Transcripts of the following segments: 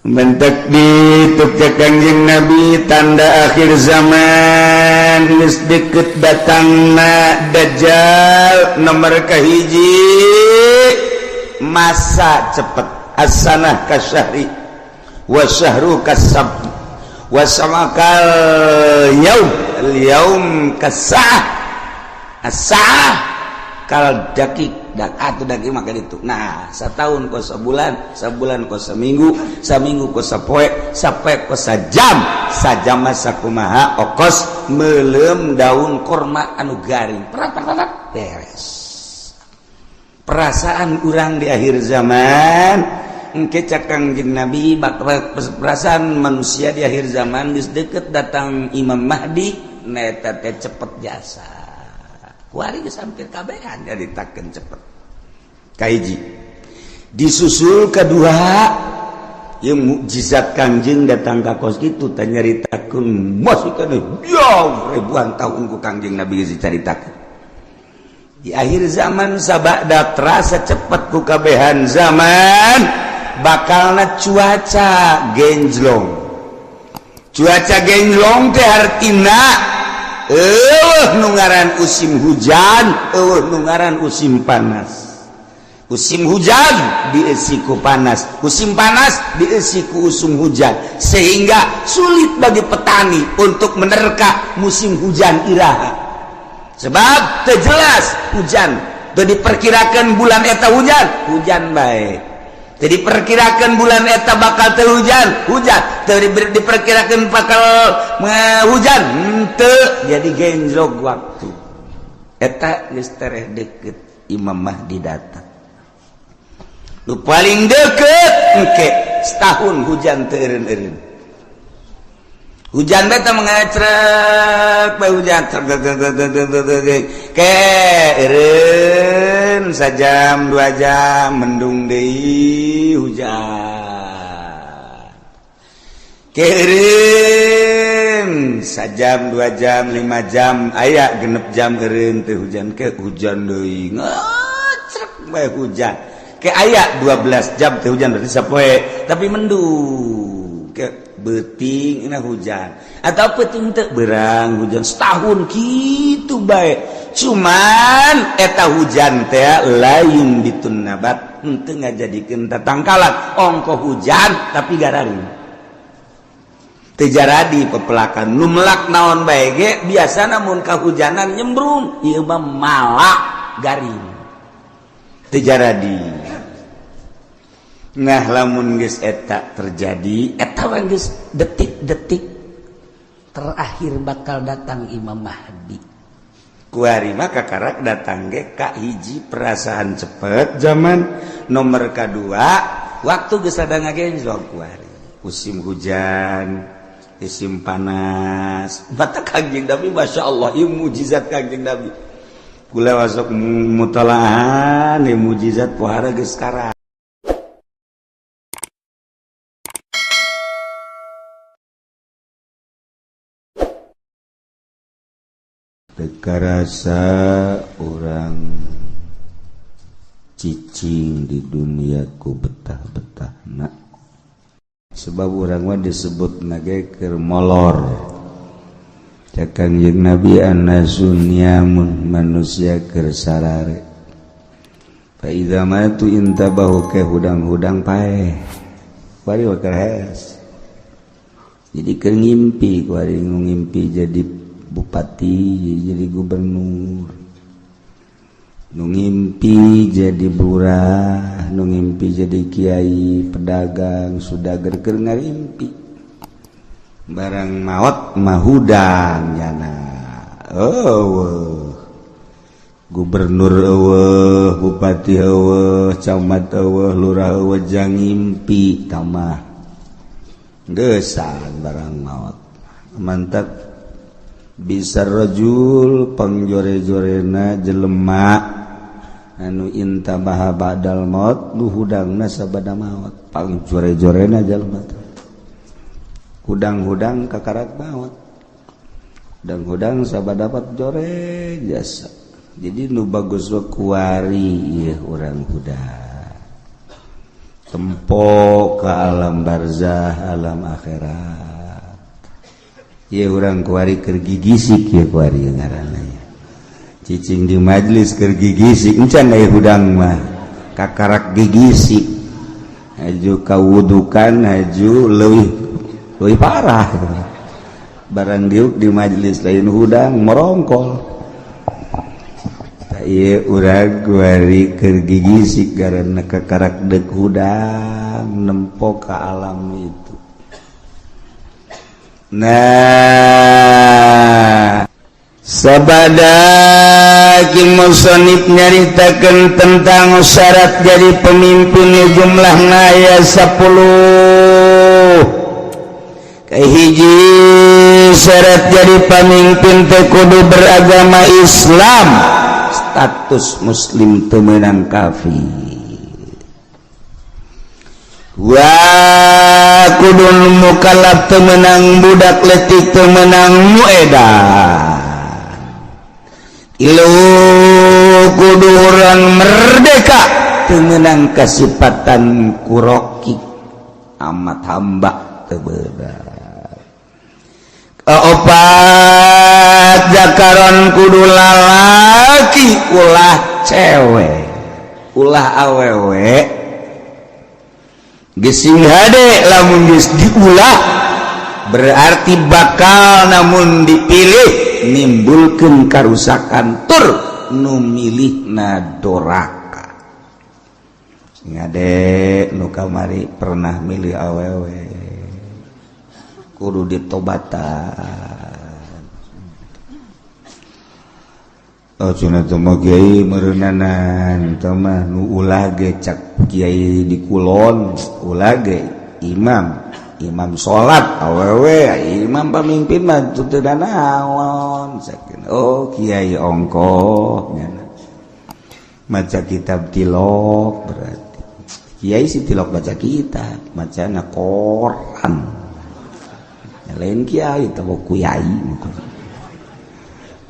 bentuk ditukja Kangjeng Nabi tanda akhir zaman geus deukeut datangna Dajjal nomor kahiji masa cepet as-sanah kasyahri wa syahru kasab wa samakal yaum kasah as-sa'ah kal dakik atau daki makan itu. Nah, setahun ko sebulan, sebulan ko seminggu, seminggu ko sapoe, sapoe ko sajam, sajam masa kumaha okos melem daun korma anu garing. Perat beres. Perasaan urang di akhir zaman, engke cak Kangjeng Nabi perasaan manusia di akhir zaman geus deukeut datang Imam Mahdi, neta teh cepet jasa. Kuari geus hampir kabehan nyaritakeun cepet. Kahiji. Disusul kedua yang mukjizat Kangjeng datang ka kos kitu teh nyaritakeun masih kana ribuan tahun ku Kangjeng Nabi geus dicaritakeun. Di akhir zaman sabada terasa cepet ku kabehan zaman bakalna cuaca genjlong. Cuaca genjlong teh artina nu ngaran usim hujan, nu ngaran usim panas. Usim hujan diisi ku panas, musim panas diisi ku usum hujan, sehingga sulit bagi petani untuk menerka musim hujan iraha. Sebab terjelas hujan, teu diperkirakan bulan eta hujan baik. Teu diperkirakan bulan eta bakal teu hujan, teu diperkirakan bakal hujan, teu jadi genjlog waktu. Eta geus tereh deukeut Imam Mahdi datang. Nu paling deket engke setahun hujan teu eureun-eureun. Hujan beta mengacrek bae hujan ke eureun sajam 2 jam mendung deui hujan. Ke eureun sajam 2 jam 5 jam aya genep jam eureun teu hujan ke hujan deui ngacrek bae hujan. Ke aya 12 jam teh hujan berarti sapoe tapi mendung ke beuting na hujan atau peuting teu beurang hujan setahun kitu bae cuman eta hujan teh lain bitun nabat henteu ngajadikeun tatangkalan ongko hujan tapi gararing teu jaradi pepelakan nu melak naon bae ge biasana mun kahujanan nyembrung ieu mah malak garing teu jaradi. Nah lamun geus eta terjadi eta geus detik-detik terakhir bakal datang Imam Mahdi. Kuari mah kakarak datang ge ka hiji perasaan cepet zaman nomor kadua waktu geus ada ngagenjlog kuari. Musim hujan, musim panas. Mata Kangjeng Nabi masyaallah ieu mukjizat Kangjeng Nabi. Kula wasok mutalaahan ieu mukjizat pohara geus karang. Tekarasa orang cicing di dunia ku betah-betahna sebab orang mah disebut nage keur molor. Cak Kangjeng Nabi annasun niamun manusia keur sarare fa idza matu intabahu ke hudang-hudang paeh bari wakar heas jadi keur ngimpi kuari ngimpi jadi bupati jadi gubernur nu ngimpi jadi lurah nu ngimpi jadi kiai pedagang sudager keur ngarimpi barang maot mahudang nyana gubernur eueuh bupati eueuh camat eueuh lurah eueuh jang ngimpi tamah geusan barang maot mantap bisa rajul pangjore-jorena jelema anu intabaha ba'dal maut nu hudangna sabada maut pangjore-jorena jelema hudang-hudang kakarak maut hudang-hudang sabada dapat jore jasa jadi nu bagus wa kuari ieu urang hudang tempo ke alam barzah alam akhirat. Ieu urang kuari keur gigisik ieu kuari ngaranna ya. Cicing di majelis keur gigisik encan aya hudang mah kakarak gigisik. Haju kawudukan haju leuwih parah. Barang diuk di majelis lain hudang merongkol. Iya urang kuari keur gigisik karena kakarak dek hudang nempo ke alam itu. Nah, sabada ki musannif nyaritakeun tentang syarat jadi pemimpin jumlahna aya 10. Kahiji syarat jadi pemimpin teh kudu beragama Islam. Status muslim temenang kafir. Wa kudun mukallaf temenang budak letik temenang muedan. Ilu kudu urang merdeka temenang kasipatan kuroki amat hamba teberat. Opat jakaron kudu lalaki ulah cewek ulah awewe gesing hade lamun geus diulah berarti bakal namun dipilih nimbulkeun karusakan tur nu milihna doraka. Sing hade nu kamari pernah milih awewe kudu ditobatan. Oh cenah teh mah kiai meureunanan teh mah nu ulah ge cak kiai di kulon ulah ge imam salat awewe imam pamimpin mah teu naon sakeun oh kiai ongkoh nya maca kitab tilok berarti kiai si tilok baca kitab macana Quran. Lain kiai tahu kuyai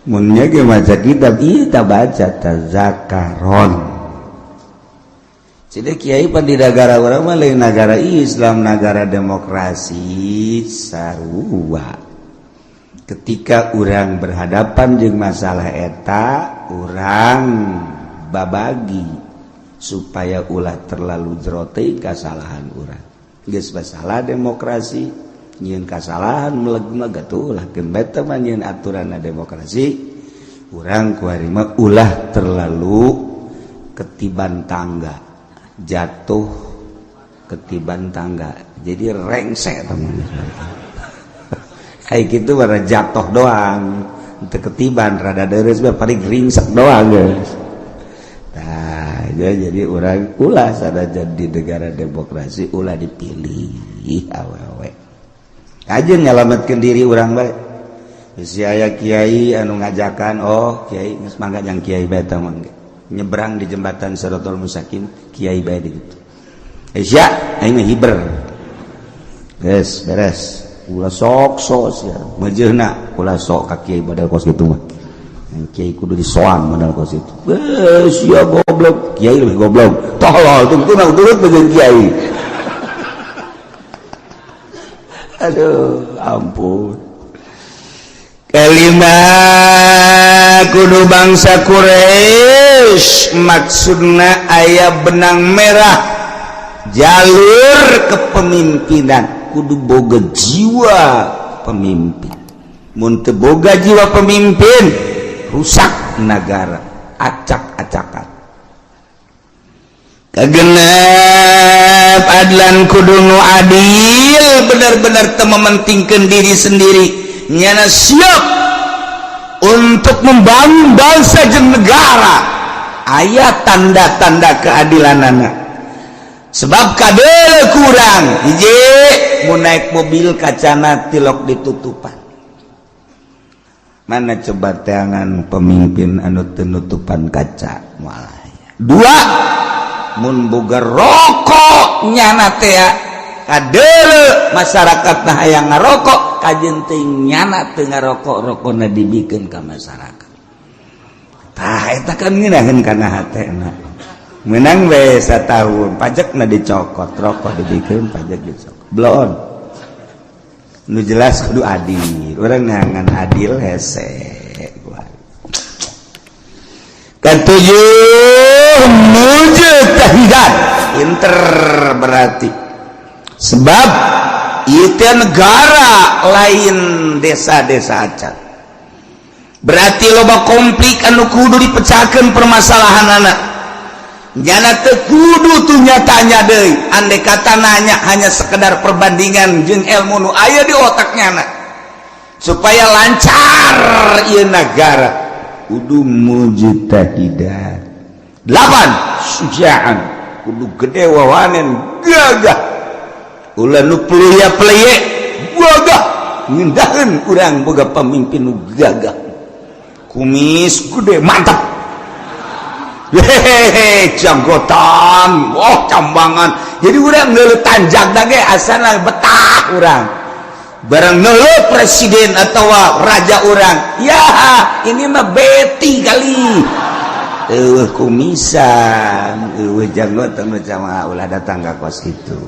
munnya ge maca kitab ieu ta baca tazakaron. Cide kiai pan di negara urang mah lain negara Islam negara demokrasi sarua. Ketika urang berhadapan jeung masalah eta urang babagi supaya ulah terlalu jero teuing kasalahan urang. Geus masalah demokrasi nyeun kasalahan meleg-meleg atuh ulah keun beta mah nyeun aturanna demokrasi urang kuari mah ulah terlalu ketiban tangga jatuh ketiban tangga jadi rengse teman kayak gitu bara jatuh doang teu ketiban rada deres mah paling ringsek doang geus. Nah jadi urang ulah sadaja di negara demokrasi ulah dipilih awewe aja nyalametkeun diri urang bae. Geus aya kiai anu ngajakan oh kiai geus mangga jang kiai bae tah mangga. Nyebrang di jembatan Siratal Mustaqim kiai bae di ditu. Isya aing mah hiber. Geus beres. Ulah sok sia. Mejeuna ulah sok ka kiai badal kos kitu mah. Kiai kudu disoan badal kos itu. Geus sia goblok, kiai lebih goblok. Tolol tungtuna turut bejeun kiai. Aduh, ampun. Kelima kudu bangsa Quraisy maksudna aya benang merah jalur kepemimpinan kudu boga jiwa pemimpin. Mun teu boga jiwa pemimpin rusak negara acak-acakan. Kagenep adlan kudu nu adil benar-benar teu mementingkeun diri sendiri nyana siap untuk membangun bangsa jeung negara aya tanda-tanda keadilanana sebab kadele kurang hiji mun naik mobil kacana tilok ditutupan mana coba teangan pemimpin anu teu nutupan kaca moal aya dua mun boga rokok nyana teh kadele masyarakatna hayang ngarokok kajen teuing nyana teu ngarokok rokona dibikeun ka masyarakat tah eta kan ngeunaheun kana hatena menang we satahun pajakna dicokot rokok dibikeun pajak dicokot blon nu jelas kudu adil urang ngangan adil hese ketujuh mujtahidan pinter berarti sebab itu negara lain desa-desa acan berarti loba konflik anu kudu dipecahkeun permasalahan anak nyana teu kudu tuh nyatanya deui andai kata nanya hanya sekedar perbandingan jeung ilmu nu aya di otaknya anak supaya lancar ieu negara kudu mujtahidan 8 syuja'an kudu gede wawanen gagah ulah nu pelye gagah ngindaheun urang boga pamimpin nu gagah kumis gede mantap hehehe janggotan cambangan jadi urang ngeuleuh tanjak dage asana betah urang barang ngeuleuh presiden atau raja orang ya ini mah beti kali kumisan janggotan sama ulah datang ke kos itu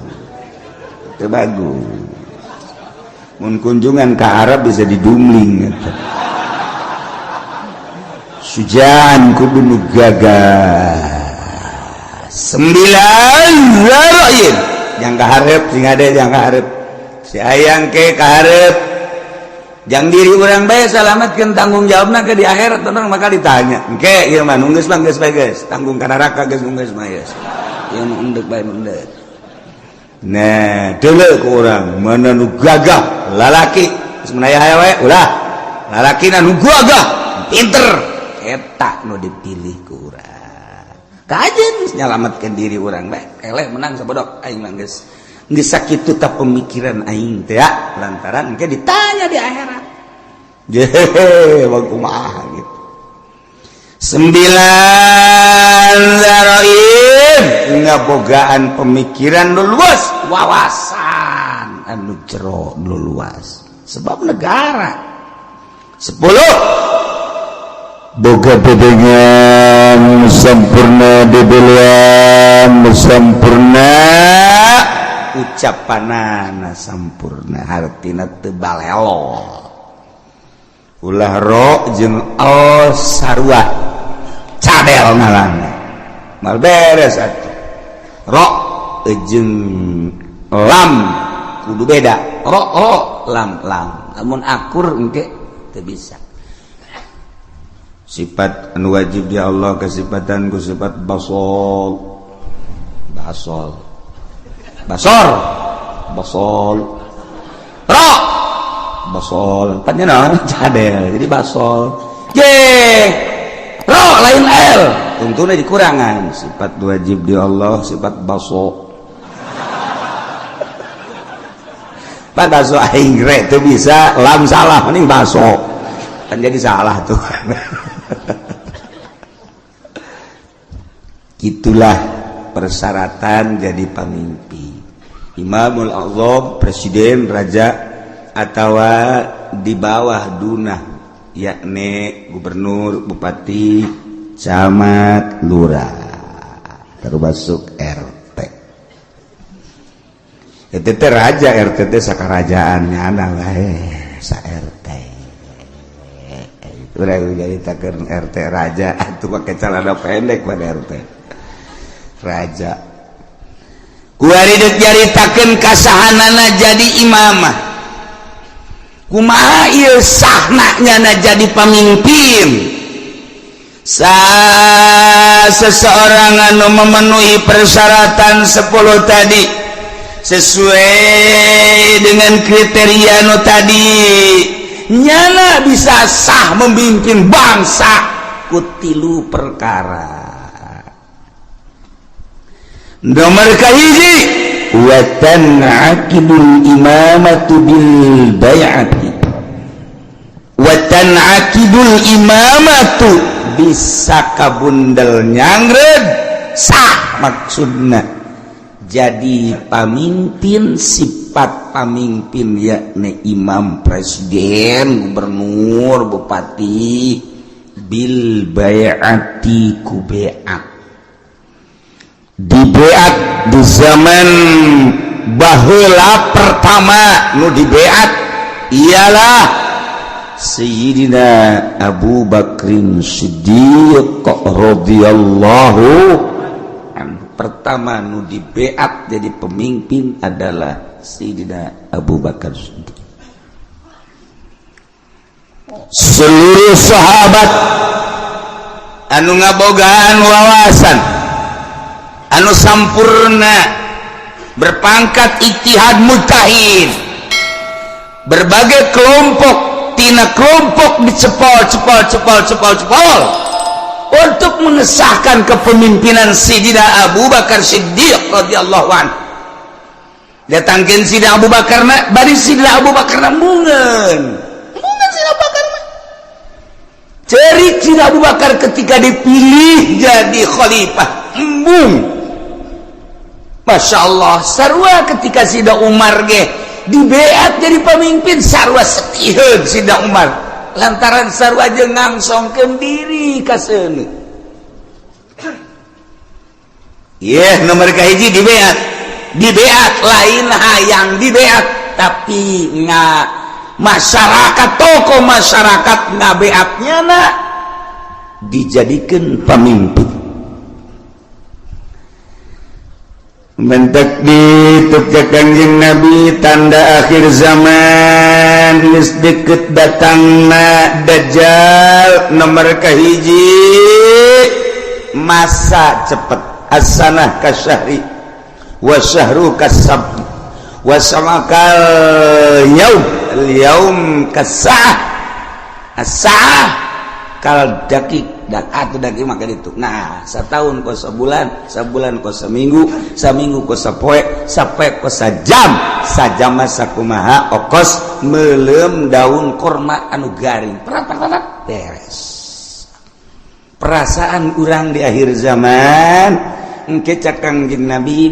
bagus mun kunjungan ke Arab bisa didumling gitu. Sujan kudu nu gagah 9 zaroin yang kaharep sing ada yang kaharep si ayang ke kaharep jang diri orang bae salametkeun tanggung jawabna ke di akhirat tenang maka ditanya engke ieu mah nu geus mah geus bae geus tanggung ka neraka geus geus mah geus ieu mah endek bae endek nah deuleu ku urang mana nu gagah lalaki geus menaya wae ulah lalaki nu gagah pinter eta nu dipilih ku urang kajen nyalametkeun diri urang bae eleh menang sabodok aing mah geus sakitu tak pemikiran aing teh ya lantaran engke ditanya di akhirat kumaha gitu 9 zaroin ngabogaan pemikiran nu luas wawasan anu jero nu luas sebab negara 10 boga bedengan sempurna debeluan sempurna ucapanana sampurna hartina teu balelo ulah ro jeung al sarua cadel ngaranna mal beres atuh ro jeung lam kudu beda ro lam lamun akur engke teu bisa sifat anu wajib di Allah kesifatan ku sifat basol basor basol ro basol empatnya naon cadel jadi basol ro lain l untungnya dikurangan sifat wajib di Allah sifat baso pan baso aing re teu bisa lam salah mending baso kan jadi salah tuh gitulah persyaratan jadi pemimpin Imamul A'zam presiden raja atau di bawah dunah yakni gubernur bupati camat lurah termasuk RT itu teh raja RT teh sakarajaannya anak sa RT urang jadi takeun RT raja atuh pakai celana pendek pada RT raja kuari deuk nyaritakeun kasahanana jadi imamah kumaha ieu sahna nyana jadi pamimpin seseorang anu memenuhi persyaratan 10 tadi sesuai dengan kriteria anu tadi nyana bisa sah memimpin bangsa kutilu perkara nomor kahiji wa tan'aqidul imamatu bil bai'ati wa tan'aqidul imamatu bisa kabundel nyangreud sah maksudna jadi pamimpin sifat pamimpin yakni imam presiden gubernur bupati bil bai'ati ku bai'at dibeat di zaman baheula pertama nu dibeat ialah Sayyidina Abu Bakrin Siddiq radhiyallahu anhu. Pertama nu dibeat jadi pemimpin adalah Sayyidina Abu Bakar Siddiq. Seluruh sahabat anu ngabogaan wawasan anu sampurna berpangkat ijtihad mujtahid, berbagai kelompok tina kelompok dicepol untuk mengesahkan kepemimpinan Sayyidina Abu Bakar Siddiq radhiyallahu anhu. Datangkeun Sayyidina Abu Bakar bari Sayyidina Abu Bakar mungeun Sayyidina Abu Bakar cerik Sayyidina Abu Bakar ketika dipilih jadi khalifah embung. Masya Allah, sarua ketika Sayyidina Umar ge dibeat jadi pemimpin, sarua setiheun Sayyidina Umar lantaran sarua jeung ngangsongkeun diri ka seuneu. Nomor kahiji dibeat lain hayang dibeat, tapi masyarakat tokoh masyarakat ngabeatnya dijadikan pemimpin. Mentek dituk Kangjeng Nabi tanda akhir zaman geus deukeut datangna Dajjal. Nomor kahiji masa cepet, as-sanah kasyahri wa syahru kasab wa samakal yaum kasah as-saah kal dakik atau daki maka itu. Nah, setahun ko sebulan, sebulan ko seminggu, seminggu ko sapoe, sapoe ko sajam, sajam sakumaha okos meuleum daun korma anu garing. Perat beres. Perasaan urang di akhir zaman engke cak Kangjeng Nabi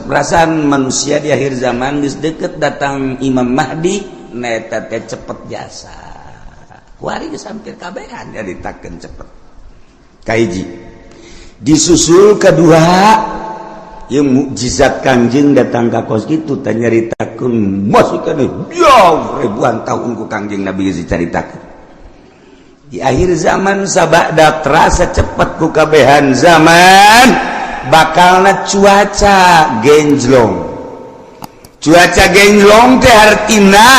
perasaan manusia di akhir zaman geus deukeut datang Imam Mahdi eta teh cepet jasa. Wari geus hampir kabehan nyaritakeun cepet. Kahiji. Disusul kedua yang mukjizat Kangjeng datang ka kos kitu teh nyaritakeun masih kana ribuan tahun ku Kangjeng Nabi geus dicaritakeun. Di akhir zaman sabada terasa cepet ku kabehan zaman bakalna cuaca genjlong. Cuaca genjlong teh artina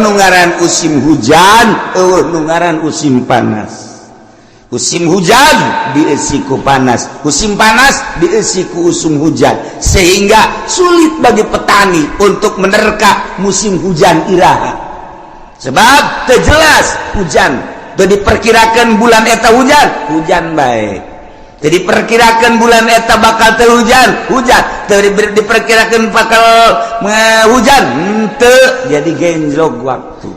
nu ngaran musim hujan, nu ngaran musim panas. Musim hujan diisi ku panas, musim panas diisi ku musim hujan, sehingga sulit bagi petani untuk menerka musim hujan iraha. Sebab terjelas hujan, teu diperkirakan bulan eta hujan baik. Teu diperkirakan bulan eta bakal teu hujan, teu diperkirakan bakal hujan, henteu jadi genjlog waktu.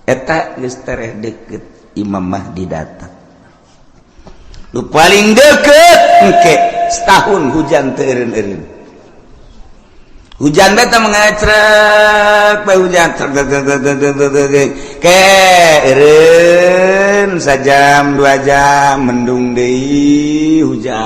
Eta geus tereh deukeut Imam Mahdi datang. Nu paling deukeut engke setahun hujan teu eureun-eureun. Hujan beta mengacrek bae hujan ke eureun sajam 2 jam mendung deui hujan.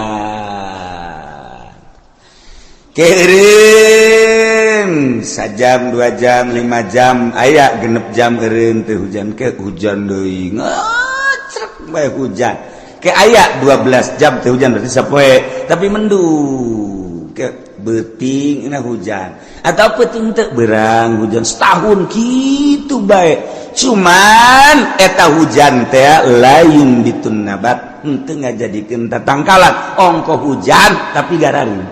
Ke eureun sajam 2 jam 5 jam aya genep jam eureun teh hujan ke hujan deui ngacrek bae hujan. Ke aya 12 jam teh hujan berarti sapoe tapi mendung ke beuting na hujan atau peuting teu beurang hujan setahun kitu bae. Cuman eta hujan teh lain bitun nabat henteu ngajadikeun tatangkalan ongko hujan tapi gararing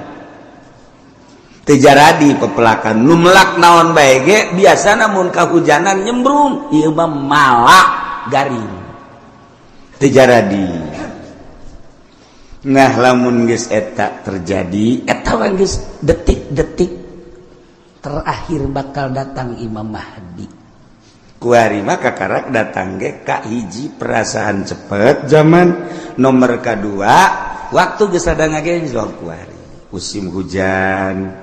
teu jaradi pepelakan nu melak naon bae ge biasana mun kahujanan nyembrung ieu mah malak garing teu jaradi. Nah lamun geus eta terjadi eta geus detik-detik terakhir bakal datang Imam Mahdi. Kuari mah kakarak datang ge ka hiji perasaan cepet zaman, nomor kadua waktu geus rada ngagenjlog kuari. Musim hujan,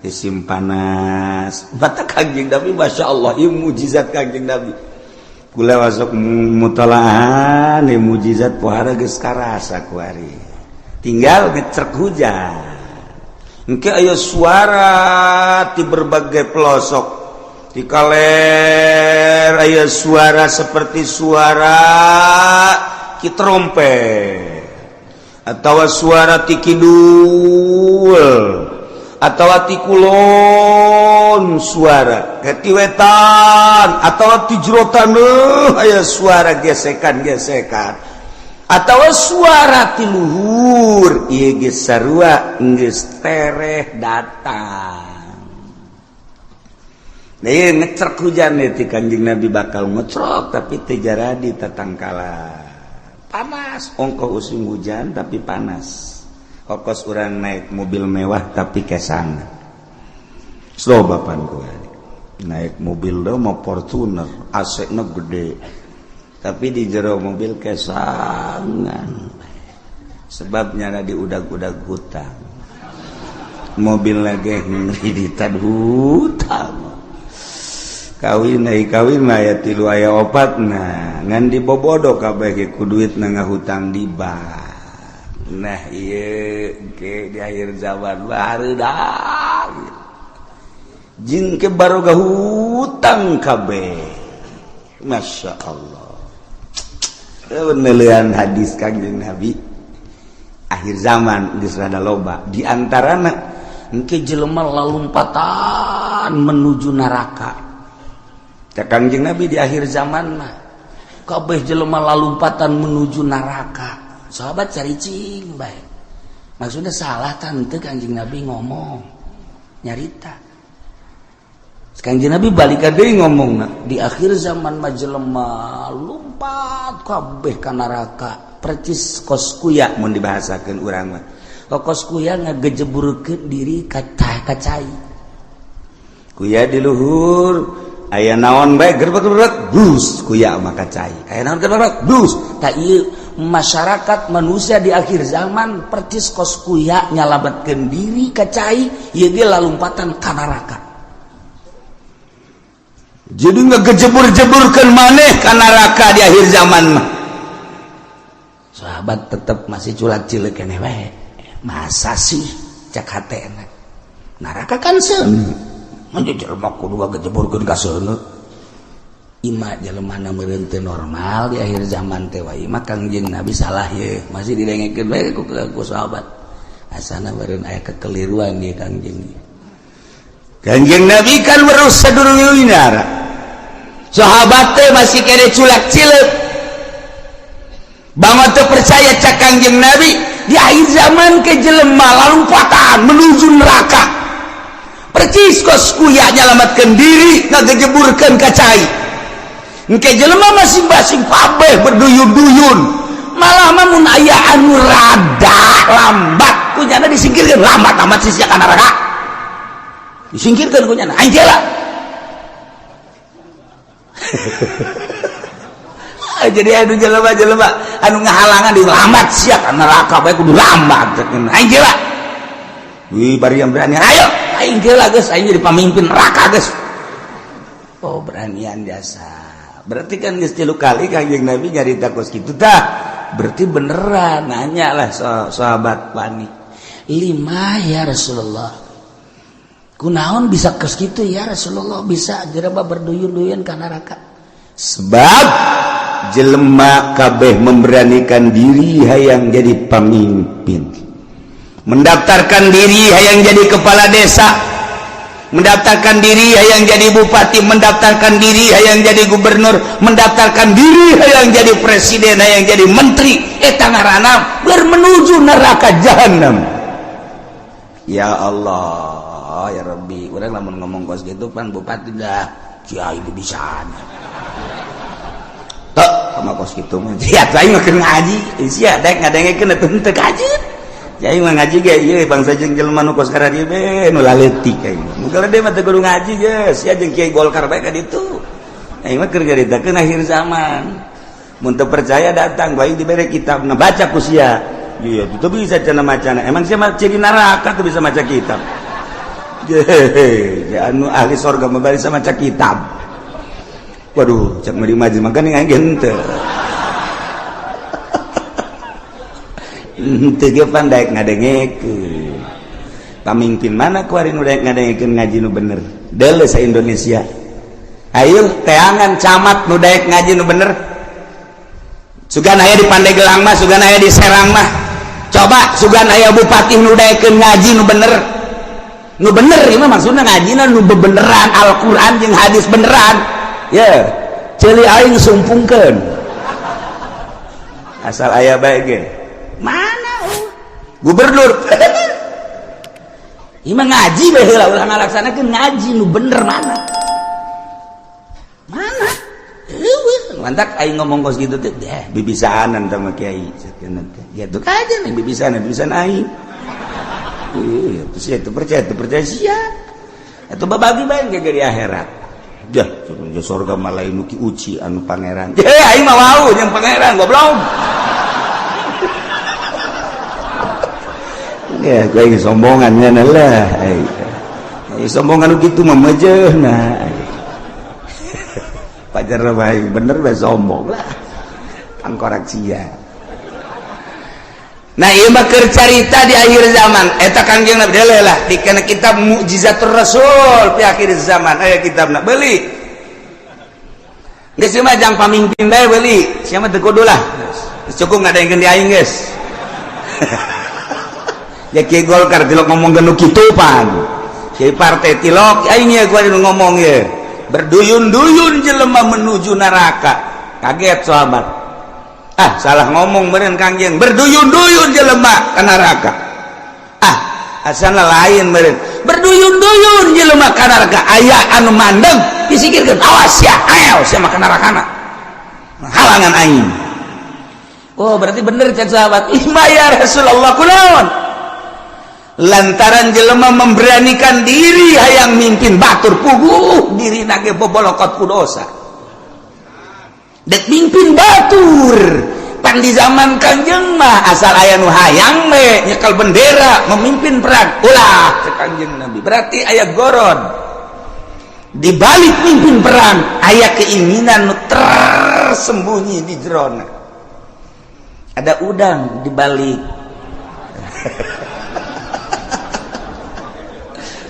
musim panas. Mata Kangjeng Nabi masyaallah ieu mukjizat Kangjeng Nabi. Kula wasok mutalaahan ieu mukjizat pohara geus karasa kuari. tinggal ngecek hujan. Engke aya suara di berbagai pelosok. Di kaler aya suara seperti suara ki trompet atawa suara ti kidul atawa ti kulon suara ti wetan atawa ti jerotan aya suara gesekan-gesekan atawa suara ti luhur ieu ge sarua geus tereh datang. Nah, ngecerk hujan ti Kanjeng Nabi bakal ngecrok tapi teu jaradi tatangkala. Panas, ongkoh usum hujan tapi panas. Kokos urang naik mobil mewah tapi kesana. Slow bapanku. Naik mobil do mau Fortuner, AC-na gede. Tapi di jero mobil kesangan. Sebabnya di udag-udag hutang. Mobil lagi ngiriditan hutang. Kawin mah aya 3 aya 4 ngan dibobodo kabeh ge ku duitna ngahutang di bank. Nah ieu ge di akhir zaman barudak. Jin ke barokah hutang kabeh. Masyaallah. Peneleuan hadis Kanjeng Nabi akhir zaman geus rada loba. Di antarana engke jelema lalumpatan menuju neraka. Kanjeng Nabi di akhir zaman mah kabeh jelema lalumpatan menuju neraka. Sahabat caricing bae. Maksudnya salah tante Kanjeng Nabi ngomong nyarita. Kanjeng Nabi balik deui ngomongna di akhir zaman mah jelema lumpat kabeh ka neraka. Percis kos kuya mun dibahasakeun urang mah. Kos kuya ngagejeburkeun diri ka cai. Kuya di luhur aya naon bae gerbek dus kuya maka cai aya naon gerbek dus tak ieu masyarakat manusia di akhir zaman percis kos kuya nyalametkeun diri ka cai ieu ge lalumpatan ka neraka jadi ngagejebur-jeburkeun maneh ka neraka di akhir zaman mah sahabat tetep masih culak cileuk keneh wae masa sih cak hatena neraka kan seuneu jelema kudu gajeburkeun ka seuneu. Ima jelemana meureun teu normal di akhir zaman teh wae mah Kangjeng Nabi salah ye, masih didengekeun bae ku sahabat. Asana meureun aya kekeliruan ieu Kangjeng. Kangjeng Nabi kan weruh sadurungna. Sahabat teh masih kene culak cileuk. Banget teu percaya cak Kangjeng Nabi di akhir zaman ke jelema lalumpatan menuju neraka. Percis kos kuya nyalamatkeun diri ngagejeburkeun ka cai. Engke jelema masing-masing kabeh berduyun-duyun. Malah mah mun aya anu rada lambat kunyana disingkirkeun lambat amat sih ka neraka. Disingkirkeun kunyana anjeula. Jadi anu jelema-jelema anu ngahalangan di lambat sia ka neraka bae kudu lambat anjeula. Wih bari yang berani ayo aing geula geus aing jadi pamimpin neraka geus. Oh beranian biasa. Berarti kan geus 3 kali Kanjeng Nabi nyarita kos kitu tah. Berarti beneran nanya lah sahabat panik. 5 ya Rasulullah. Kunaon bisa kos kitu ya Rasulullah bisa jereba berduyun-duyun ka neraka. Sebab jelema kabeh memberanikan diri hayang jadi pamimpin. Mendaftarkan diri hayang jadi kepala desa, mendaftarkan diri hayang jadi bupati, mendaftarkan diri hayang jadi gubernur, mendaftarkan diri hayang jadi presiden, hayang jadi menteri, eta ngaranna menuju neraka jahanam. Ya Allah, ya Rabbi, urang lamun ngomong kos gitu pan bupati dah kiai di bisaan. Tok sama kos gitu mah. Sia aing mah keur ngaji, sia dek ngadengekeun teu kaji. Jai mah ngaji ge ieu bangsa jeung jelema nu kos ka dieu be nu laletik aing. Muga dia mah teu kudu ngaji geus, sia jeung Kiai Golkar bae ka ditu. Aing mah keur nyaritakeun akhir zaman. Mun teu percaya datang bae dibere kitabna baca ku sia. Iya, itu bisa cenah macana. Emang sia mah ciri neraka teu bisa maca kitab. Ya anu ahli surga mah bari sama maca kitab. Waduh, cak mah di majelis makan aing henteu. teu ge pandai ngadengekeun. Pamimpin mana kuari nu daek ngadengekeun ngaji nu bener? Deuleu sa Indonesia. Ayo teangan camat nu daek ngaji nu bener. Sugan aya di Pandeglang mah, sugan aya di Serang mah. Coba sugan aya bupati nu daekeun ngaji nu bener. Nu bener ieu mah maksudna ngajina nu bebeneran Al-Qur'an jeung hadis beneran. Ya, ceuli aing sumpungkeun. Asal aya bae ge. Mana gubernur? Ieu mah ngaji bae heula ulah ngalaksanakeun ngaji nu bener mana? Mana? Eueuh, mantak aing ngomong kos kitu teh, bibisaanan sama kiai. Ya tuh aja nih bibisan aing. Itu percaya sia. Itu babagi bae ge di akhirat. Dah, surga mah lain nu ki uci anu pangeran. Aing mah wau jeung pangeran goblok. Ya, gue sombongan nya lah. Ai sombongan kitu mah mejeuna. Pajar baik bener bae sombong lah. Angkorak sia. Nah ieu mah keur carita di akhir zaman eta Kangjeng Nabi deuleu lah dikana kitab Mukjizatur Rasul di akhir zaman aya kitabna beuli. Geus mah jang pamimpin bae beuli, sia mah teu kudu lah. Cukup ngadaengkeun di aing geus. Ya Kiai Golkar tilok ngomong nu kitu pan. Kiai partai tilok aing ye gua ngomong ye. Berduyun-duyun jelema menuju neraka. Kaget sahabat. Salah ngomong meureun Kangjeng. Berduyun-duyun jelema ka neraka. Asana lain meureun. Berduyun-duyun jelema ka neraka. Aya anu mandeg disikirkeun awas ya, ayo sia mah ka nerakana. Halangan aing. Oh, berarti bener can sahabat. Ima ya Rasulullah kunaon? Lantaran jelema memberanikan diri hayang mimpin batur puguh diri nage bobolokot ku dosa. Dek mimpin batur pan di zaman Kangjeng mah asal aya nu hayang me nyekel bendera memimpin perang ulah cek Kangjeng Nabi berarti aya goron di balik mimpin perang aya keinginan nu tersembunyi di jerona ada udang di balik.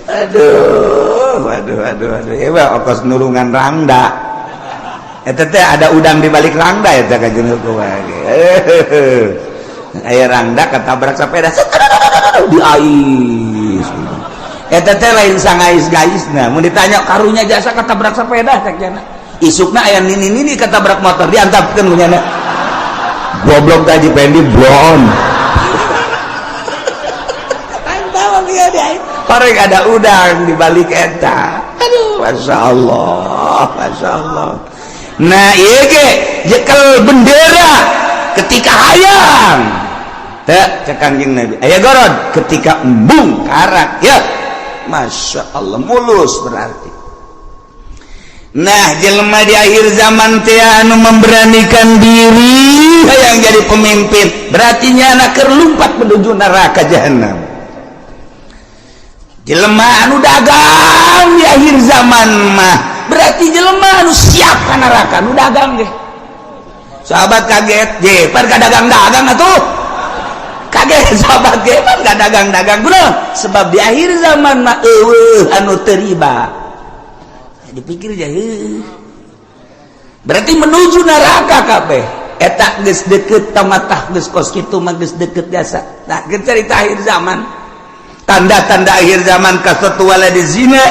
Aduh. Ya ongkos nulungan rangda. Eta teh ada udang di balik rangda eta ka jeung ku wae. Aya rangda katabrak sepeda di ais. Eta teh lain sangais-gaisna. Mun ditanya karunya jasa katabrak sepeda cek cenah. Isukna aya nini-nini katabrak motor diantapkeun ku nya. Goblok tadi pendi blon. Korek ada udang di balik eta. Aduh, masya Allah. Nah, iya ge jekel bendera ketika hayang. Teh cek Kangjeng Nabi. Aya goron ketika embung karak ya. Masya Allah mulus berarti. Nah, jelema di akhir zaman teh anu memberanikan diri hayang jadi pemimpin, berarti nyana keur lumpat menuju neraka jahanam. Jelema anu dagang di akhir zaman mah berarti jelema anu siap ka neraka nu dagang ge. Sahabat kaget ge pan ka dagang-dagang atuh. Kaget sahabat ge pan ka dagang-dagang kunaon? Sebab di akhir zaman mah eueuh anu teu riba. Dipikir aja berarti menuju neraka kabeh. Eta geus deukeut tamatah geus kos kitu mah geus deukeut jasa. Nah, geus cerita akhir zaman. Tanda-tanda akhir zaman kasatu waladi zina,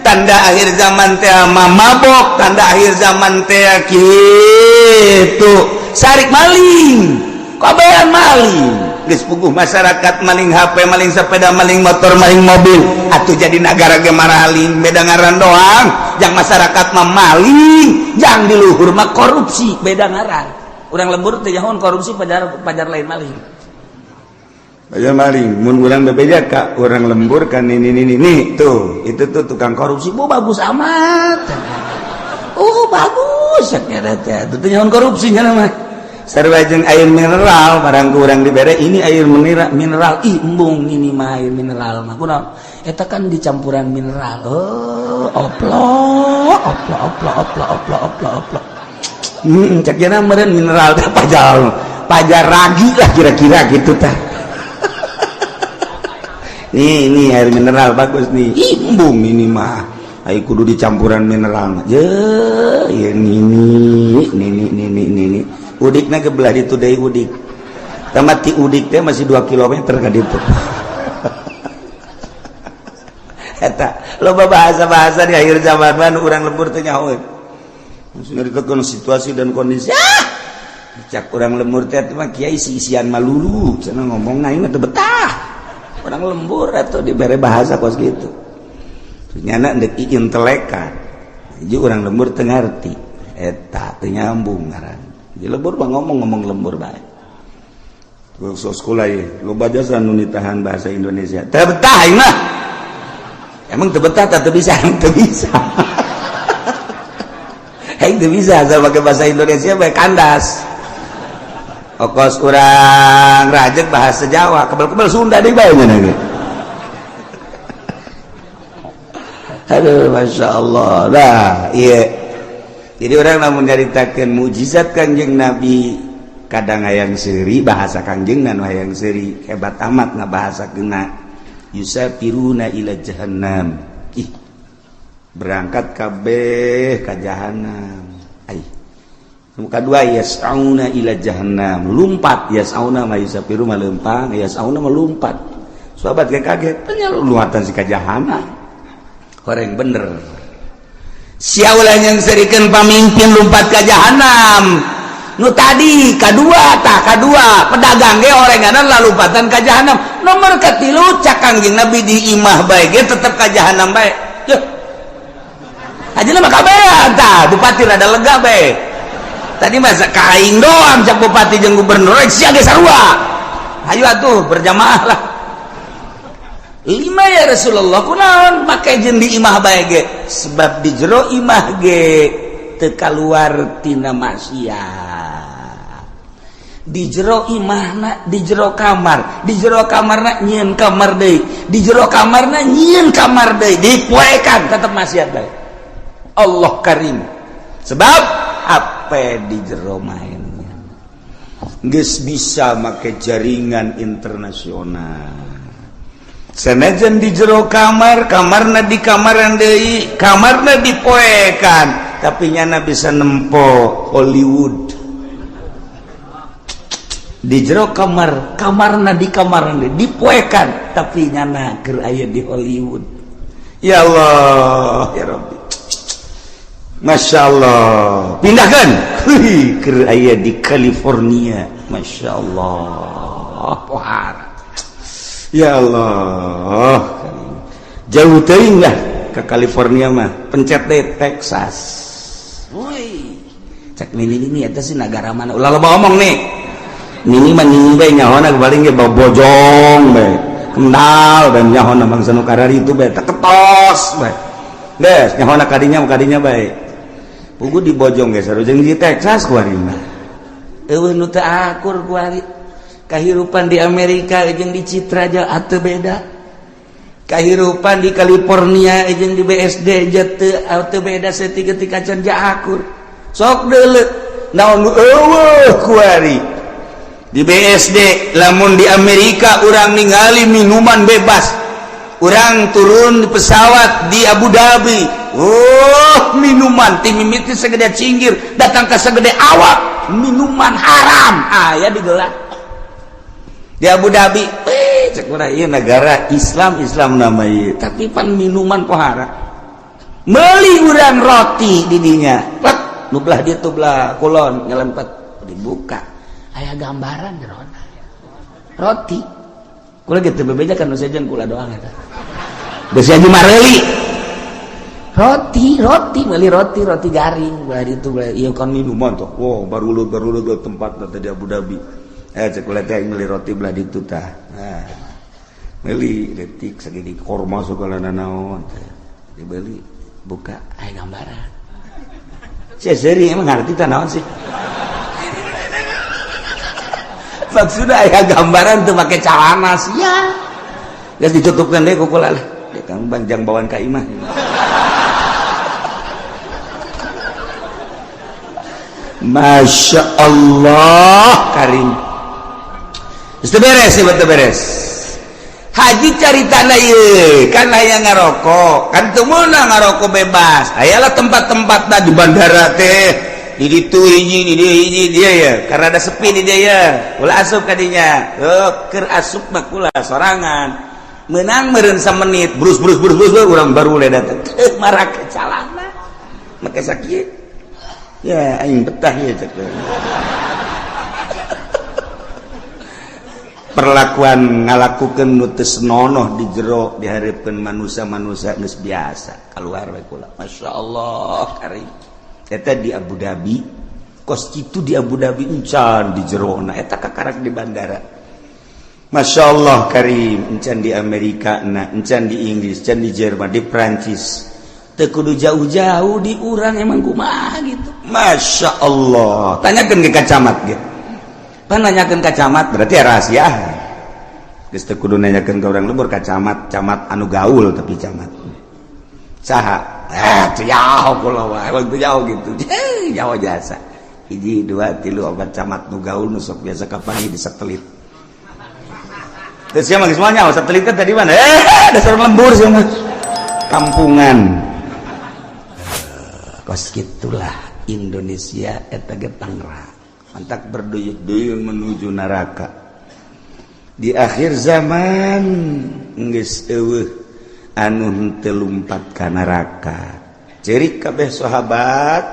tanda akhir zaman teh mabok, tanda akhir zaman teh kitu sarik maling, kabehan maling, geus puguh masyarakat maling HP, maling sepeda, maling motor, maling mobil, atuh jadi negara ge maraling beda ngaran doang, jang masyarakat mah maling, jang di luhur mah korupsi beda ngaran. Urang lembur teh nyahoan korupsi pajar lain maling. Aja maling, mun urang bebeja ka urang lembur kan ini tuh, itu tuh tukang korupsi, bagus amat. Bagus saknya teh. Tuh nyaon korupsi nya mah. Sarua jeung air mineral barang ku urang dibere ini air mineral. Ih, embung ini mah air mineral mah. Kunaon? Eta kan dicampuran mineral. Oplok. Cek jana meureun mineral teh pajar ragi lah kira-kira gitu tah. Nih air mineral bagus nih. Embung ini mah. Ayo kudu dicampuran mineral. Ya ini. Udikna kebelah ditu deui udik. Tamati udik teh masih 2 kilometer ka ditu. Eta loba bahasa-bahasa di akhir zaman mah urang lembur teh nyaho. Maksudnya ditekan situasi dan kondisi. Cak urang lembur teh mah kiai isian malulu, cenah ngomongna ieu teh betah. Urang lembur atuh dibere bahasa kos gitu. Nyana ndek inteleka. Jadi urang lembur teu ngarti. Eta teu nyambung ngaran. Di lembur mah ngomong lembur bae. Sok sekolah ieu, loba jasa nu nitahan bahasa Indonesia. Teu betah ieu mah. Emang teu betah teu bisa, teu bisa. Teu bisa asal pakai bahasa Indonesia bae kandas. Okos urang rajek bahasa Jawa, kebal-kebal Sunda deui bae nya ge. Aduh, Masya Allah. Nah, iya. Jadi orang namun nyaritakeun mujizat Kangjeng Nabi kadang hayang seuri bahasa Kangjeng nan hayang seuri hebat amat ngabahasakeunna yusafiruna ila jahannam. Ih. Berangkat kabeh ka jahanam. Ai. Kadua yas'auna ila jahannam, lumpat yas'auna mah yusafiru mah leumpang, yas'auna mah lumpat. Sahabat kaget, tanya luatan si ka jahanam. Orang bener siaulah yang serikeun pamimpin lumpat ke jahanam nu tadi kadua pedagang ge orenganan lalumpatan ke jahanam nomor katilu cak Kangjeng Nabi di imah bae ge tetep ke jahanam bae yeuh ajeuna mah kabehan tah bupati rada lega bae tadi masa kaing doang cak bupati jeung gubernur sia ge sarua ayo atuh berjamaah lah 5 ya Rasulullah kunaon make jeung di imah bae ge sebab di jero imah ge teu kaluar tina maksiat di jero imahna di jero kamarna nyieun kamar deui di jero kamarna nyieun kamar deui dipoekan tetep maksiat bae Allah Karim sebab apa di jero mainnya geus bisa make jaringan internasional senajan di jero kamarna di kamaran deui kamarna dipoekan tapi nyana bisa nempo Hollywood di jero kamarna di kamaran deui dipoekan tapi nyana keur aya di Hollywood ya Allah ya Rabbi Masya Allah pindahkan keur aya di California Masya Allah pohara ya Allah jauh teuing lah ke California mah pencet deh Texas woi cek ini eta sih negara mana ulah loba omong nih nini mah nini bae nyahona paling ge bojong bae kendal dan nyahona bangsa nu karari itu bae teketos bae geus nyahona kadinya bae pugu di bojong geus sareng di Texas kuari mah eueuh nu teu akur kuari kahirupan di Amerika jeung di Citra aja atuh beda kahirupan di California jeung di BSD aja teu beda saeutik-eutik can akur sok deuleu naon eueuh kuari di BSD lamun di Amerika urang ningali minuman bebas urang turun di pesawat di Abu Dhabi minuman ti mimiti segede cinggir datang ke segede awak minuman haram aya digelar di Abu Dhabi, cek urang ieu negara Islam nama ieu, tapi pan minuman pohara. Meuli urang roti di dinya, pet nu belah ditu belah kulon nyelempet dibuka. Aya gambaran jerona. Roti. Kula gitu bebejakan nu sejen kula doang eta. Geus aja mareuli. Roti, meuli roti garing belah ditu belah ieu kan minuman tuh. Wow, barulut tempat tadi di Abu Dhabi. Cek ulah teh meuli roti belah ditu tah. Nah. Meuli detik sagede korma sugalana naon teh. Dibeli buka aya gambaran. Sia seuri emang ngarti tah naon sih? Maksudna aya gambaran teu make calana sia. Geus ditutupkeun deui ku kula lah. Dia kang banjang bawaan ka imah. Masya Allah Karim. Beres. haji cari tanah kan aya ngarokok kan temenang ngarokok bebas ayalah tempat-tempat di bandara teh di itu hiji dia ya karena ada sepi di dia ya ulah asup kadinya keur asup mah kula sorangan menang meureun menit brus urang baru le datang marah ke calana make sakit ya aing betah ya cek perlakuan ngalakukeun nu teu senonoh di jero dihareupeun manusia geus biasa kaluar we kula masyaallah karim eta di Abu Dhabi kos kitu di Abu Dhabi encan di jerona eta kakarak di bandara masyaallah karim encan di Amerika na encan di Inggris encan di Jerman di Prancis teu kudu jauh-jauh di urang emang kumaha gitu masyaallah tanyakeun ke kacamat gitu pan nanyakeun kacamat berarti rahasia geus teu kudu nanyakeun ka urang lembur kacamat camat anu gaul tapi camat saha itu jauh kalau waktu jauh gitu jauh jasa 1, 2, 3, 4 camat nu gaul nu sok biasa kapan di satelit terus ya mah semuanya satelit tadi mana dasar lembur sih mah kampungan kos gitulah Indonesia eta ge Tangerang mantak berduyun-duyun menuju neraka di akhir zaman geus eueuh anu teu lumpat ka neraka cerik kabeh sahabat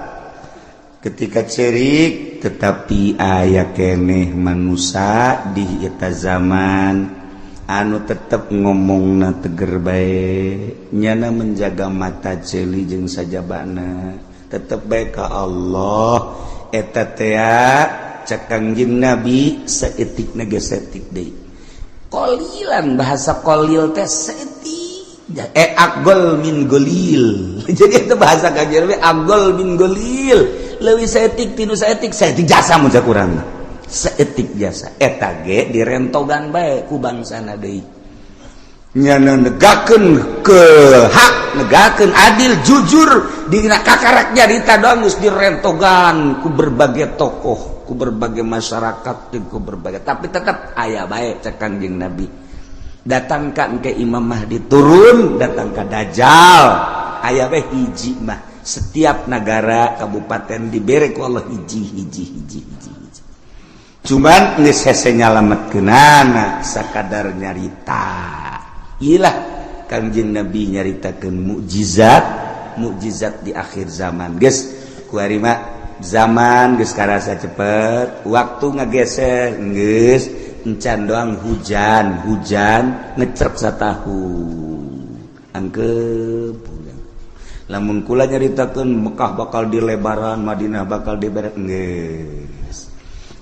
ketika cerik tetapi aya keneh manusia di eta zaman anu tetep ngomongna teger bae nyana menjaga mata ceuli jeung sajabana tetep bae ka Allah eta teh cek Kangjeng Nabi saeutikna ge saeutik deui qalilan bahasa qalil teh saeutik aqgol min golil jadi itu bahasa kajian aqgol min golil leuwih saeutik tinu saeutik jasa mun cak urang saeutik jasa eta ge direntogan bae ku bangsana deui nyana negakeun ke hak negakeun adil jujur dina kakarak nyarita doang geus direntogan ku berbagai tokoh ku berbagai masyarakat ku berbagai tapi tetap aya bae cak Kangjeng Nabi datangkan ke Imam Mahdi turun datang ke Dajjal aya we hiji mah setiap negara kabupaten dibere ku Allah hiji cuman geus hese nyalametkeunana sakadar nyarita ilah Kangjeng Nabi nyaritakeun mukjizat di akhir zaman geus kuari mah zaman geus karasa cepet waktu ngageser geus encan doang hujan ngecerk satahun angkep lamun kula nyaritakeun Mekah bakal dilebaran Madinah bakal diberek geus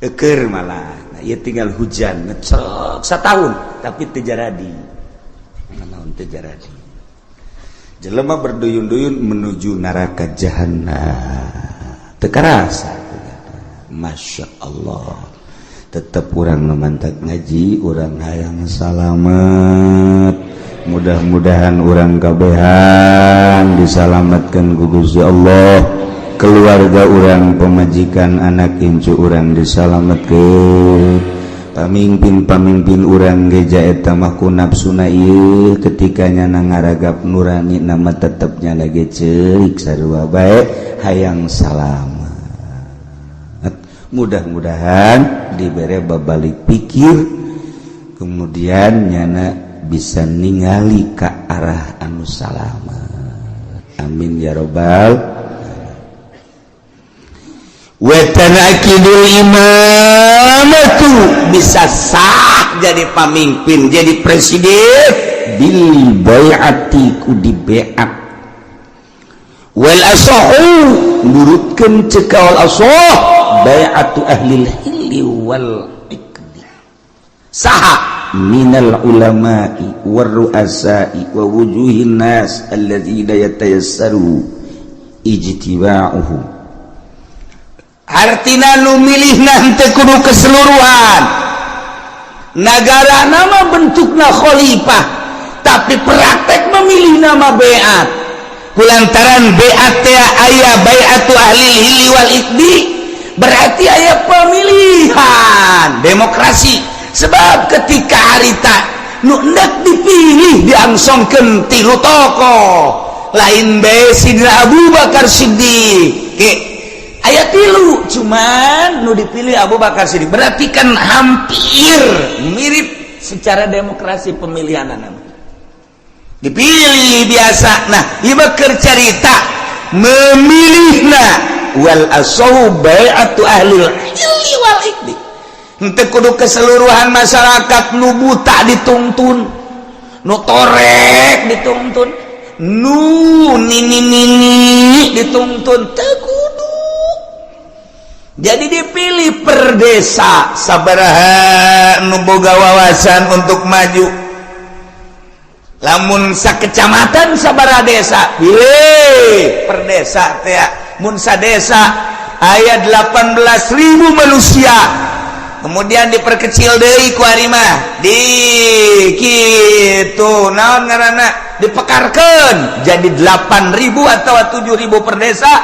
eukeur malah nah ieu tinggal hujan ngecerk satahun tapi teu jaradi naon teu jaradi jelema berduyun-duyun menuju neraka jahanam teu karasa masyaallah tetap urang mantap ngaji urang hayang salamet mudah-mudahan urang kabehan disalamatkan ku Gusti Allah keluarga urang pemajikan anak incu urang disalametkeun pamimpin urang geja eta mah ku nafsuna ieu ketika nyana ngaragap nurani nama tetepnya lagi ceurik sarua bae hayang salam mudah-mudahan diberi babalik pikir kemudian nyana bisa ningali ke arah anu salamet amin ya robbal wa tanakidul imamatu bisa sah jadi pamimpin jadi presiden bil bai'ati ku di bai'at wal asahu nurutkeun cekal asah bai'atu ahlil hilli wal iqdi saha minal ulama'i war ru'asa'i wa wujuhin nas alladzina yatayassaru ijtiba'uhu artina nu milihna henteu kudu keseluruhan negara nama bentukna khalifah tapi praktek memilih nama bai'at kulantaran bai'at teh aya bai'atu ahlil hilli wal iqdi berarti aya pemilihan demokrasi sebab ketika harita nu hendak dipilih diangsongkeun tilu tokoh lain bae Sidina Abu Bakar Siddiq aya tilu cuman nu dipilih Abu Bakar Siddiq berarti kan hampir mirip secara demokrasi pemilihan dipilih biasa. Nah ieu keur carita memilihna wal asau bai'atu ahlil ilmi wal ikdi henteu kudu keseluruhan masyarakat nu buta dituntun nu torek dituntun nu nini dituntun teu kudu. Jadi dipilih per desa sabaraha nu boga wawasan untuk maju. Lamun sakecamatan sabaraha desa pilih per desa teh mun sadesa aya 18.000 manusia kemudian diperkecil deui ku ari mah di kitu naon ngaranna dipekarkeun jadi 8.000 atau 7.000 per desa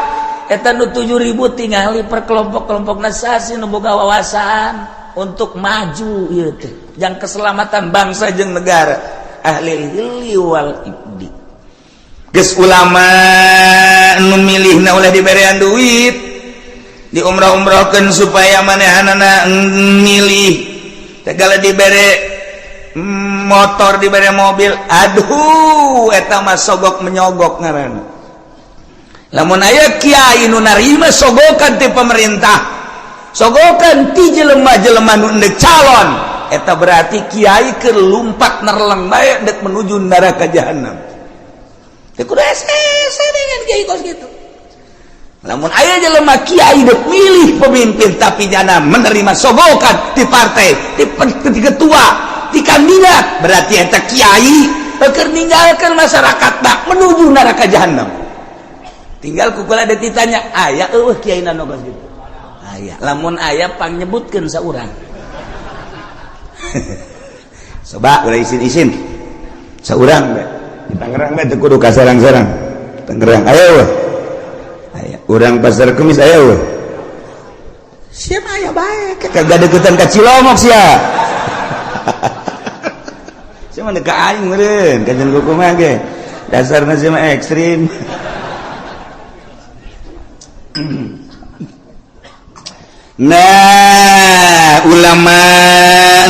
eta nu 7.000 tingali per kelompok-kelompokna sasi nu boga wawasan untuk maju ieu teh jang keselamatan bangsa jeung negara ahli hilli wal ibdi. Geus ulama nu milihna ulah diberean duit di umrah-umrahkeun supaya manehanana milih segala dibere motor dibere mobil aduh eta mah sogok menyogok ngaranna. Lamun aya kiai nu narima sogokan ti pemerintah sogokan ti jelema-jelema nu endek calon eta berarti kiai keur lumpat nerleng bae dek menuju neraka jahanam. Teu kudu ese dengan kiai kos gitu. Lamun aya jelema kiai dek milih pemimpin tapi jana menerima sogokan ti partai, ti ketua, ti kandidat, berarti eta kiai keur ninggalkeun masyarakat dak menuju neraka jahanam. Tinggal kukula ada ditanya, aya eueuh kiai na kos gitu. Aya. Lamun aya pang nyebutkeun saurang. Coba ulah isin-isin saurang be di Tangerang be teu kudu ka sarang-sarang Tangerang aya weh aya urang pasar Kemis aya weh sia mah aya bae kagak deketan ka Cilomok sia sia mah ka aing meureun ka jeung kuku mah ge dasarna sia mah ekstrim. Nah ulama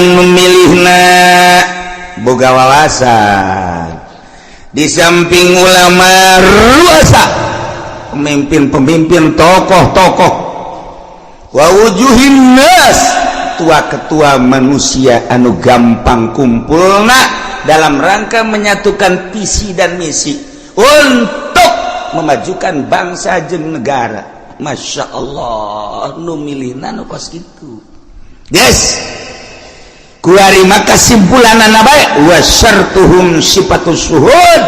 memilihna boga wawasan di samping ulama ruasa pemimpin-pemimpin tokoh-tokoh wa wujuhin nas tua-ketua manusia anu gampang kumpulna dalam rangka menyatukan visi dan misi untuk memajukan bangsa jeung negara. Masya Allah nu milihna nu kos kitu yes kuari maka simpulanana bae wa syartuhum sifatus suhud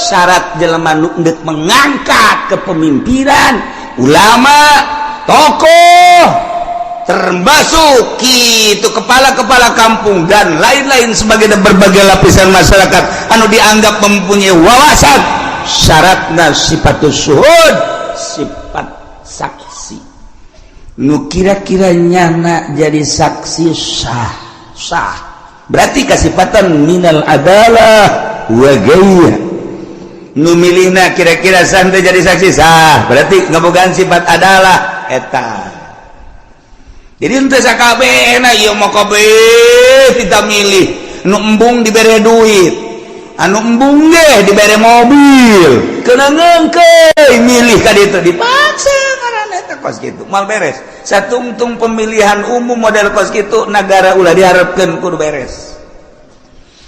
syarat jelema nu endek mengangkat kepemimpinan ulama tokoh termasuk kitu kepala-kepala kampung dan lain-lain sebagai berbagai lapisan masyarakat anu dianggap mempunyai wawasan syaratna sifatus suhud sifat saksi nu kira-kira nyana jadi saksi sah berarti kasifatan minal adalah wa gaya nu milihna kira-kira santai jadi saksi sah berarti ngabogaan sifat adalah eta jadi henteu sakabehna ieu mah kabeh kita milih nu embung dibere duit anu embung ge dibere mobil keuna ngeungkeun milih ka ditu dipaksa karana eta kos kitu mal beres satungtung pemilihan umum model kos kitu nagara ulah diharapkeun kudu beres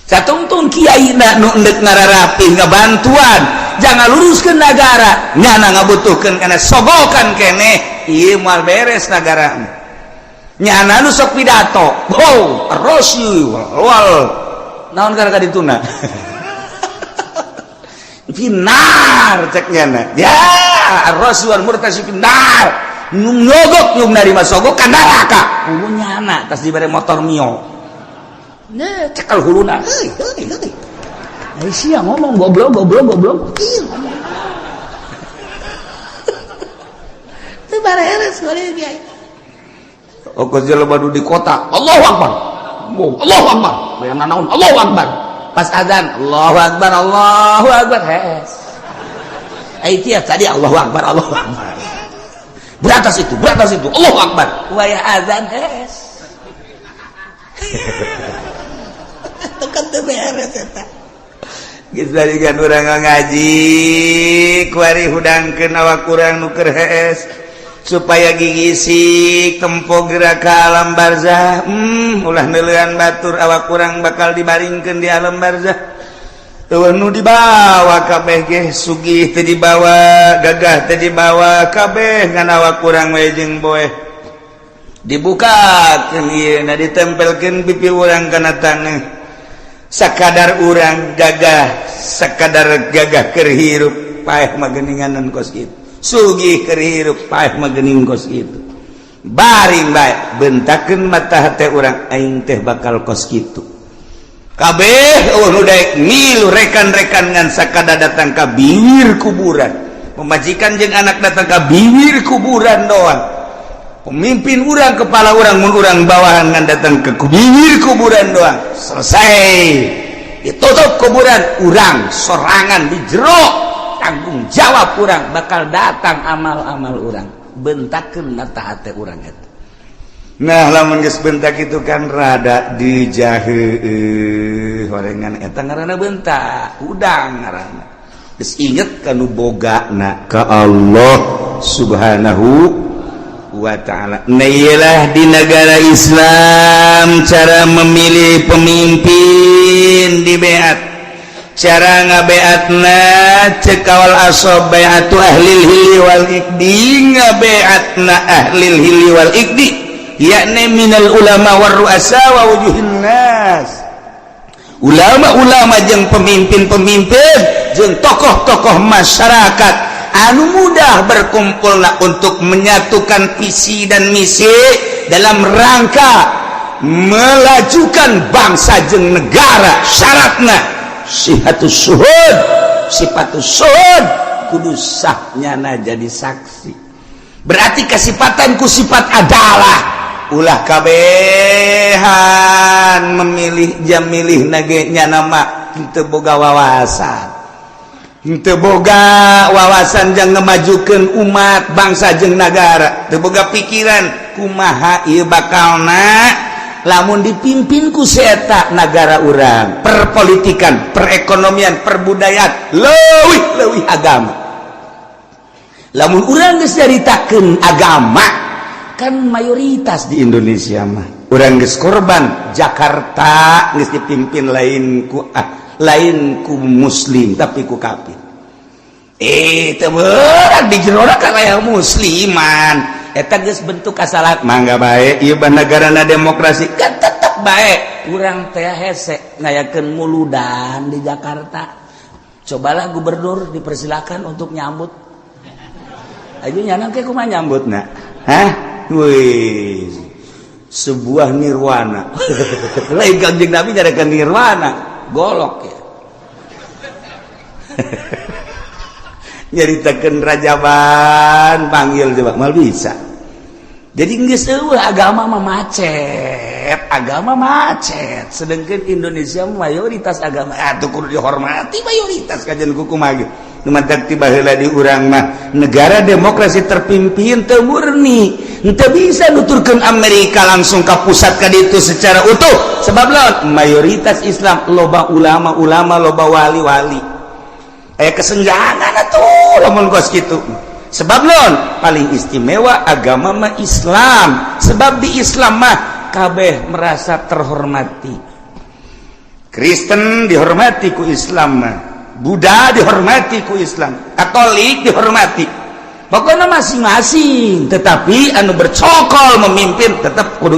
satungtung kiaina nu endek ngararapih ngabantuan jangan luruskeun nagara nyana ngabutuhkeun kana sogokan keneh ieu mal beres nagara nyana nu sok pidato oh arosyu wal naon gara-gara dituna finar ceknya ya Rasul murtasi finar nyogok nyung narima sogok ka neraka hulunya anak tas dibere motor mio nah cekal huluna heuh sia ngomong goblok kieu teu bareres goreng dia ongkos jelema di kota Allahu Akbar Allahu Akbar bayang naon Allahu Akbar pas adzan Allahu Akbar hees tiap tadi Allahu Akbar beratas itu Allahu Akbar wayah adzan hees tekan teu beres eta gisarikan urang ngaji kuari hudangkeun awak urang nu keur hees supaya gigisi tempo gerak ke alam barzah ulah neulean batur awak kurang bakal dibaringkeun di alam barzah teu nu dibawa kabeh ge sugih teu dibawa gagah teu dibawa kabeh ngan awak kurang we jeung boeh dibukakeun ieu na ditempelkeun pipi urang kana taneuh sakadar urang gagah sakadar gagah keur hirup paeh mah geuninganan kos kitu sugih keur hirup paeh mah geuning kos kitu baring bae bentakeun mata hate urang aing teh bakal kos kitu kabeh nu daek milu rekan-rekan ngan sakada datang ka bibir kuburan pemajikan jeung anak datang ka bibir kuburan doang pemimpin urang kepala urang mun urang bawahan ngan datang ke bibir kuburan doang selesai ditutup kuburan urang sorangan di jero tanggung jawab urang bakal datang amal-amal urang bentakeun mata hate urang eta nah lamun geus bentak itu kan rada dijaheueuh horengan eta ngaranna bentak udang ngaranna geus inget kanu bogana ka Allah Subhanahu wa ta'ala. Nailah di negara Islam cara memilih pemimpin di beat cara ngabeatna cekawal asob beatu ahlil hili wal ikdi ngabeatna ahlil hili wal ikdi yakni minal ulama war ru'asa wa wujuhin nas ulama-ulama jeung pemimpin-pemimpin jeung tokoh-tokoh masyarakat anu mudah berkumpulna untuk menyatukan visi dan misi dalam rangka melajukan bangsa jeung negara. Syaratna sifatus suhud kudu sahnyana jadi saksi, berarti kesifatan ku sifat adalah ulah kabehan memilih jam milih nage nama henteu boga wawasan, henteu boga wawasan jang ngemajukeun umat bangsa jeung nagara, teu boga pikiran kumaha ieu bakalna lamun dipimpin ku seeta negara urang, perpolitikan, perekonomian, perbudayaan, leuwih agama. Lamun urang geus nyaritakeun agama, kan mayoritas di Indonesia mah urang geus korban Jakarta geus dipimpin lain ku muslim tapi ku kafir. Teu beurang di jerona karaya musliman. Eta geus bentuk kasalahan mangga bae ieu bah nagarana demokrasi kan tetep bae urang teh hese ngayakeun muludan di Jakarta. Cobalah gubernur dipersilakan untuk nyambut aja nyanang ke kumaha nyambutna wih sebuah nirwana lain Kanjeng Nabi nyarakan nirwana golok ya nyaritakeun rajaban panggil coba mal bisa. Jadi geus eueuh agama mah macet sedangkan Indonesia mayoritas agama atuh kudu dihormati mayoritas kajian kumaha ge nu mantak ti baheula di urang mah negara demokrasi terpimpin teu murni henteu bisa nuturkeun Amerika langsung ka pusat ka ditu secara utuh sebab lawan mayoritas Islam loba ulama loba wali-wali aya kesenjangan atuh lamun kos kitu. Sebab non paling istimewa agama mah Islam. Sebab di Islam mah kabeh merasa terhormati. Kristen dihormati ku Islam mah, Buddha dihormati ku Islam, Katolik dihormati. Pokoknya masing-masing, tetapi anu bercokol memimpin tetap kudu